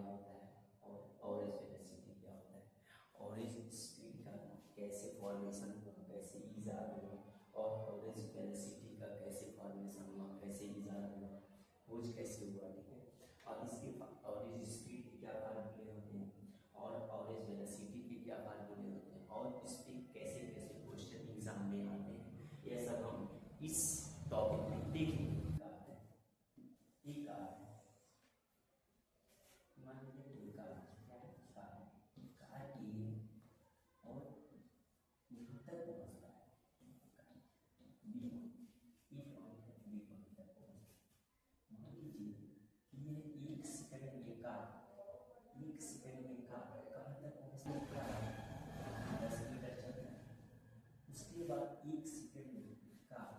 क्या होता है और ऑरेंज वेलोसिटी क्या होता है, ऑरेंज स्पीड का कैसे फॉर्मेशन हुआ, कैसे ईजाद हुआ, और ऑरेंज वेलोसिटी का कैसे फॉर्मेशन हुआ, कैसे ईजाद हुआ, खोज कैसे हुआ, ठीक है। और इसके ऑरेंज स्पीड के क्या फार्मूले होते हैं और ऑरेंज वेलोसिटी के क्या फार्मूले होते हैं और इस पर कैसे कैसे क्वेश्चन एग्जाम में आते हैं, यह सब हम इस टॉपिक में देखेंगे। एक कार है, मान लीजिए कोई कार कार की है और यहाँ तक पहुँचता है, बी पॉइंट तक पहुँचता है। मान लीजिए कि ये एक सेकंड में कार कहाँ तक पहुँचता है, 10 मीटर चलता है। उसके बाद एक सेकंड में कार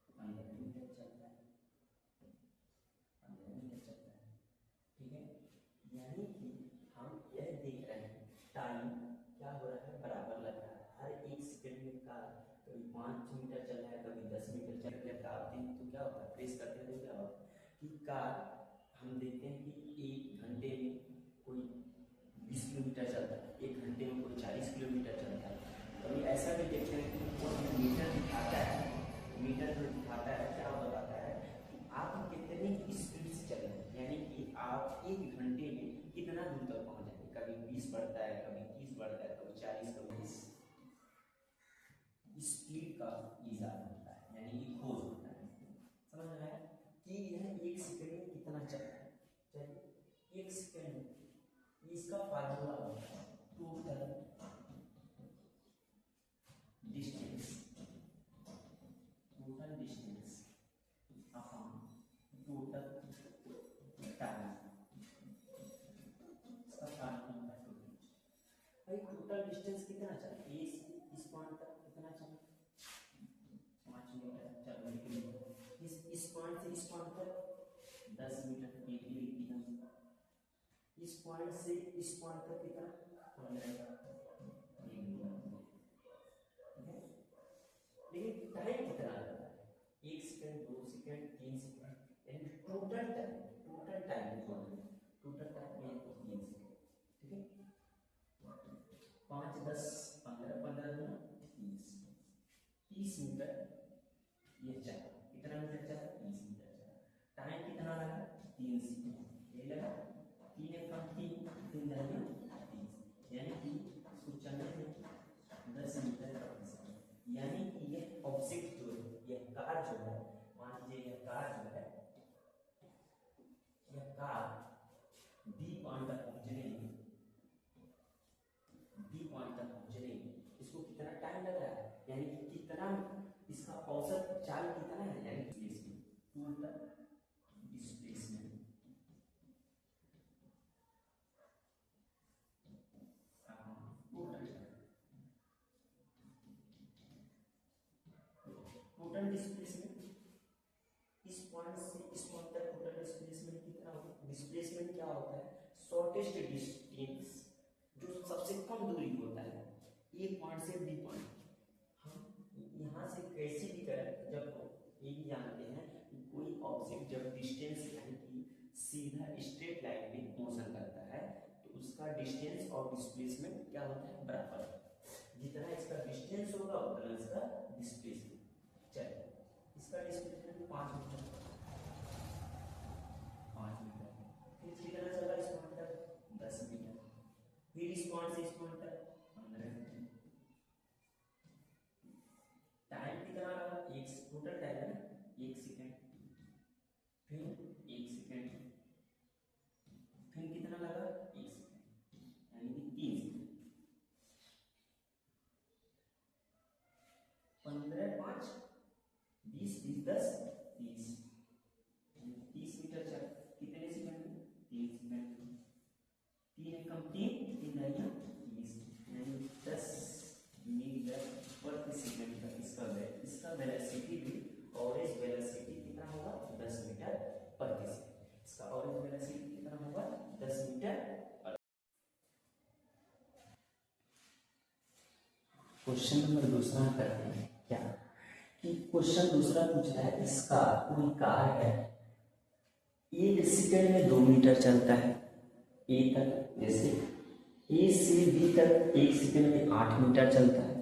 15 मीटर चलता है, ठीक है। यानी कि हम यह देख रहे हैं टाइम क्या हो रहा है, बराबर लग रहा है। हर एक सेकंड में कार कभी 5 मीटर चल रहा है, कभी 10 मीटर चल रहा है। दाबते हैं तो क्या होता है, प्रेस करते हैं तो क्या होता है कि कार हम देखते हैं कि एक घंटे में कोई 20 किलोमीटर चलता है, एक घंटे में कोई 40 किलोमीटर चलता है। कभी ऐसा भी देखते हैं कि वो मीटर दिखाता है, मीटर जो दिखाता है क्या बताता है कि आप कितने की स्पीड से चल रहे हैं, यानी कि आप एक घंटे में कितना दूर तक पहुंच जाएंगे। कभी 20 बढ़ता है, कभी 30 बढ़ता है, कभी 40, कभी 20। स्पीड का इजाद होता है, यानी कि खोज होता है। समझ में आया कि यह एक सेकंड में कितना चल रहा है। चलिए एक सेकंड में इसका फार्मूला होता है total distance upon total time. इसका फार्मूला है भाई, टोटल डिस्टेंस कितना चला, ए से इस पॉइंट तक कितना चला, 5 मीटर चलने के लिए। इस पॉइंट से इस पॉइंट तक 10 मीटर, एक ही लिख दिया। इस पॉइंट से इस पॉइंट तक कितना, 15 मीटर, ठीक है। लेकिन टाइम कितना लगता है, 1 सेकंड, 2 सेकंड, 3 सेकंड, यानी टोटल टाइम ये 3 सेकंड, ठीक है। 5 10 15 15 गुना 30 मीटर ये चला। कितना मीटर चला, 30 मीटर चला। टाइम कितना लगा, 3 सेकंड। ये लगा 3 एकम 3 3 30, यानी कि इसको चलने में 10 मीटर प्रति सेकंड। यानी कि ये ऑब्जेक्ट जो है, यह कार जो है, मान लीजिए यह कार जो है, यह कार बी पॉइंट तक पहुंचने में इसको कितना टाइम लग रहा है, यानी कि कितना इसका औसत चाल कितना है, यानी टोटल डिस्प्लेसमेंट टोटल डिस्प्लेसमेंट इस पॉइंट से इस पॉइंट तक टोटल डिस्प्लेसमेंट कितना होगा। डिस्प्लेसमेंट क्या होता है, शॉर्टेस्ट डिस्टेंस, जो सबसे कम दूरी होता है ए पॉइंट से बी पॉइंट। हम यहाँ से कैसे भी करें, जब ये भी जानते हैं कि कोई ऑब्जेक्ट जब डिस्टेंस यानी कि सीधा स्ट्रेट लाइन में मोशन करता है तो उसका डिस्टेंस और डिस्प्लेसमेंट क्या होता है, बराबर। जितना इसका डिस्टेंस होगा उतना इसका डिस्प्लेसमेंट। चलिए इसका डिस्प्लेसमेंट 5 मीटर, फिर कितना चला इस पॉइंट तक, 10 मीटर, फिर इस पॉइंट से इस पॉइंट तक 15 मीटर। टाइम कितना लगा, एक टोटल टाइम है ना 1 सेकंड, फिर 1 सेकंड, फिर कितना लगा 1 सेकंड, यानी कि 3 सेकंड। 15 5 20 20 10 30, 30 मीटर चल कितने सेकंड में, 3 सेकंड। 3 एकम 3 3 दाइया 20, यानी 10 मीटर प्रति सेकंड का इसका वेलोसिटी भी, ऑरेंज वेलोसिटी कितना होगा, 10 मीटर प्रति सेकंड। इसका ऑरेंज वेलोसिटी कितना होगा, 10 मीटर। क्वेश्चन नंबर दूसरा करते हैं क्या, कि क्वेश्चन दूसरा पूछ रहा है, इसका कोई कार है 1 सेकंड में 2 मीटर चलता है ए तक, जैसे ए से बी तक 1 सेकंड में 8 मीटर चलता है,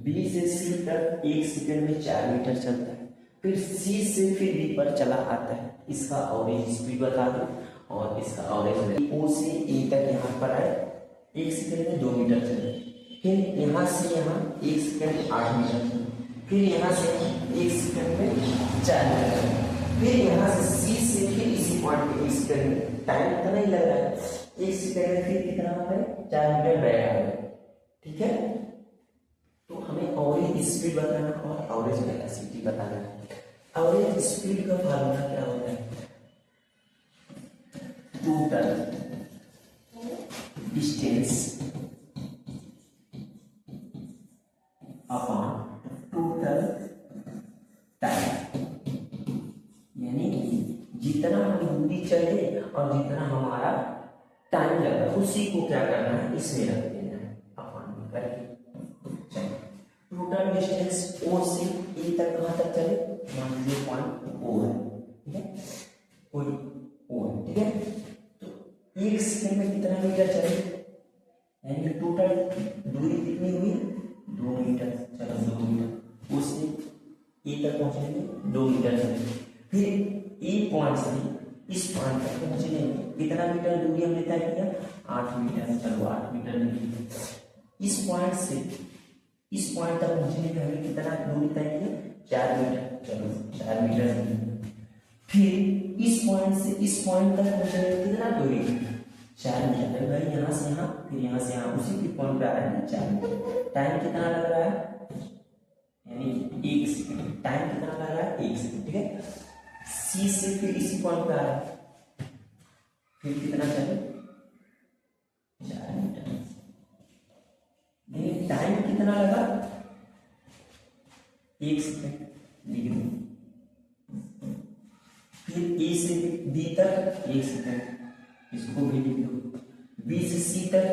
बी से सी तक 1 सेकंड में 4 मीटर चलता है, फिर सी से फिर बी पर चला आता है। इसका एवरेज स्पीड बता दो और इसका एवरेज। ओ से ए तक यहाँ पर आए 1 सेकंड में 2 मीटर चले, फिर यहाँ से यहाँ 1 सेकंड में 8 मीटर चले, फिर यहाँ से 1 सेकंड में 4 मीटर, फिर यहाँ से सी से फिर इसी पॉइंट पे 1 सेकंड में, टाइम इतना ही लग रहा है, 1 सेकंड में फिर कितना है 4 मीटर बैक आ गया। ठीक है, तो हमें एवरेज स्पीड बताना और एवरेज वेलोसिटी बताना है। एवरेज स्पीड का फार्मूला क्या होता है? Total distance upon total time, यानी जितना हम दूरी चले और जितना हमारा टाइम लगा उसी को क्या करना है, इसमें रख देना है अपॉन करके। टोटल डिस्टेंस ओ से ए तक कहाँ तक चले, मान लीजिए पॉइंट ओ है, ठीक है, कोई ओ है, ठीक है, तो 1 सेकंड में कितना मीटर चले, यानी टोटल दूरी कितनी हुई 2 मीटर। चलो 2 मीटर उससे ए तक पहुंचने में 2 मीटर चले, फिर ए पॉइंट से इस पॉइंट तक पहुंचने में कितना मीटर दूरी हमने तय किया 8 मीटर। चलो 8 मीटर दूरी, इस पॉइंट से इस पॉइंट तक पहुंचने में हमें कितना दूरी तय किया 4 मीटर। चलो 4 मीटर दूरी, फिर इस पॉइंट से इस पॉइंट तक पहुंचने में कितना दूरी 4 मीटर। भाई यहाँ से यहाँ फिर यहाँ से यहाँ उसी के पॉइंट पे आ रहा है 4 मीटर। टाइम कितना लग रहा है, यानी 1 सेकंड। टाइम कितना लग रहा है 1 सेकंड, ठीक है। सी से फिर इसी पॉइंट पे आ रहा है, फिर कितना चले 4 मीटर। यानी टाइम कितना लगा 1 सेकंड लिख दो, फिर ए से बी तक 1 सेकंड, इसको भी लिख दो, बी से सी तक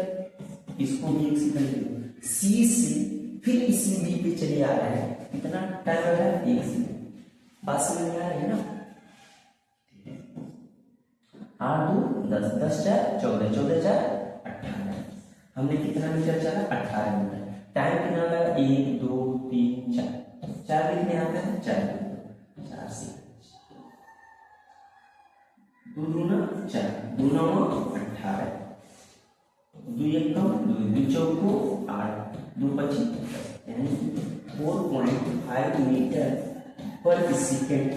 इसको भी 1 सेकंड लिख दो, सी से फिर इसी बी पे चले आ रहा है, कितना टाइम लग रहा है 1 सेकंड। बात समझ में आ रही है ना। 8 2 10 10 4 14 14 4 18, हमने कितना मीटर चला 18 मीटर। टाइम कितना लगा 1 2 3 4, 4 कितने आते हैं 4 से 2 दूना 4, 2 9 18, 2 1 2 चौको 8, 2 25, यानी 4.5 मीटर पर सेकेंड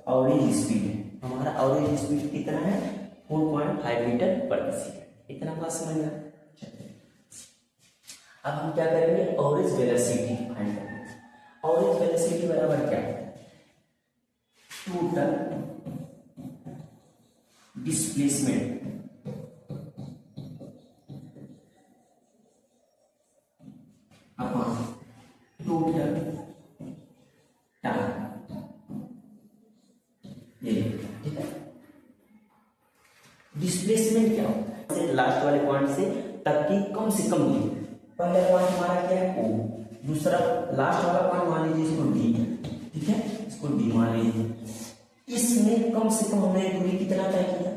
एवरेज स्पीड है। हमारा एवरेज स्पीड कितना है 4.5 मीटर पर सेकेंड। इतना बात समझ में। अब हम क्या करेंगे, एवरेज वेलोसिटी फाइंड करेंगे। एवरेज वेलोसिटी बराबर क्या है, total displacement upon total time, ये ठीक है। डिस्प्लेसमेंट क्या होता है, लास्ट वाले पॉइंट से तक की कम से कम दूरी। पहला पॉइंट हमारा क्या है ओ, दूसरा लास्ट वाला पॉइंट मान लीजिए इसको डी, ठीक है, इसको डी मान लीजिए। इसमें कम से कम हमने दूरी कितना तय किया,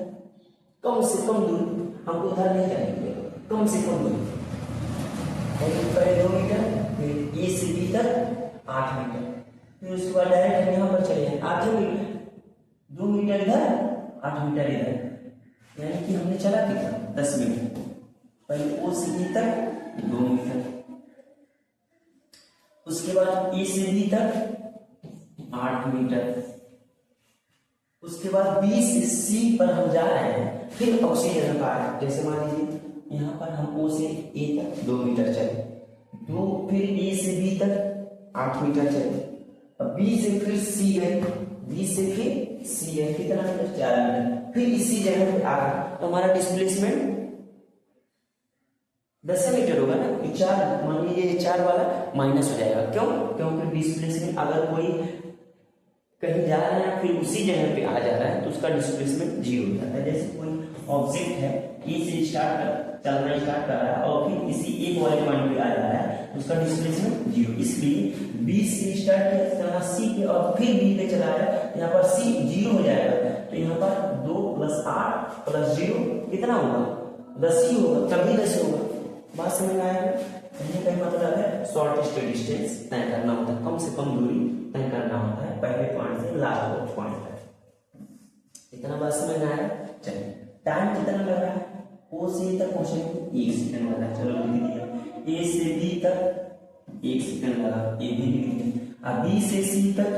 कम से कम दूरी, हमको उधर नहीं जाएंगे, कम से कम दूरी पहले 2 मीटर, फिर ए से बी तक 8 मीटर, फिर उसके बाद डायरेक्ट हम यहाँ पर चले जाए 8 मीटर, 2 मीटर इधर 8 मीटर इधर, यानी कि हमने चला कितना 10 मीटर। पहले ओ से बी तक 2 मीटर, उसके बाद ए से बी तक 8 मीटर, उसके बाद बी से सी पर हम जा रहे हैं, फिर उसी जगह पर आ रहे हैं। जैसे मान लीजिए यहाँ पर हम ओ से ए तक 2 मीटर चले, 2 फिर ए से बी तक 8 मीटर चले, अब बी से फिर सी है, बी से फिर सी है, कितना मीटर 4 मीटर, फिर इसी जगह पे आ रहा, तो हमारा डिस्प्लेसमेंट 10 मीटर होगा ना। 4 मान लीजिए 4 वाला माइनस हो जाएगा, क्यों, क्योंकि डिस्प्लेसमेंट अगर कोई कहीं जा रहा है फिर उसी जगह पे आ जा रहा है तो उसका डिस्प्लेसमेंट 0 हो जाता है। जैसे कोई ऑब्जेक्ट है ए से चलना स्टार्ट कर रहा है और फिर इसी एक वाले पॉइंट पे आ जा रहा है तो उसका डिस्प्लेसमेंट 0, इसलिए बी से स्टार्ट किया सी पे और फिर बी पे चला है, यहाँ पर सी 0 हो जाएगा, तो यहाँ पर 60 प्लस 0 कितना होगा 10 ही होगा, तभी 10 होगा। बात समझ में आया? कहने का मतलब है शॉर्टेस्ट डिस्टेंस तय करना होता है, कम से कम दूरी तय करना होता है पहले पॉइंट से लास्ट पॉइंट तक। इतना बात समझ में आया? चलिए टाइम कितना लग रहा है? ओ से तक पहुंचने में 1 सेकंड लगा, चलो लिख दिया। ए से बी तक 1 सेकंड लगा, ए भी लिख दिया। अब बी से सी तक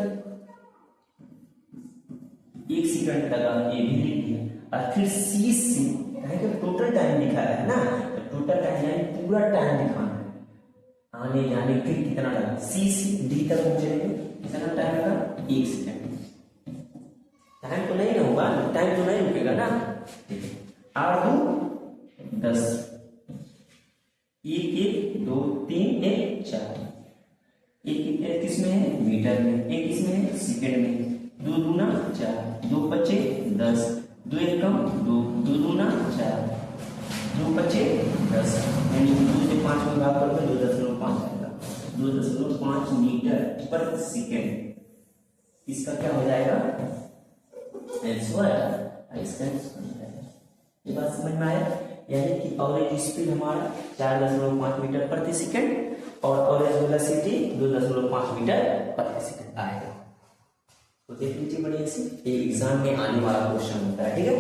1 सेकंड लगा, ए भी लिख दिया। और फिर सी से टोटल टाइम लिखा है ना, तो टोटल टाइम यानी पूरा टाइम दिखाना है, आने जाने फिर कितना लगा। सी से डी तक पहुंचने में कितना टाइम लगा 1 सेकंड। टाइम तो नहीं ना होगा, टाइम तो नहीं रुकेगा ना। आर 2 10, 1 1 2 3 1 4, एक किसमें है मीटर में, एक किसमें है सेकंड में। 2 दूना 4, 2 पच्चे 10, 2 एक कम 2, 2 दूना 4, 2 पच्चे 10, यानी 2 से 5 में भाग करके 2.5 आएगा, 2.5 मीटर पर सेकेंड। इसका क्या हो जाएगा आंसर, इसका ये बात समझ में आया? यानी कि एवरेज स्पीड हमारा 4.5 मीटर प्रति सेकेंड और एवरेज वेलोसिटी 2.5 मीटर प्रति सेकेंड आएगा। तो देख लीजिए बढ़िया से, ये एग्जाम में आने वाला क्वेश्चन होता है, ठीक है।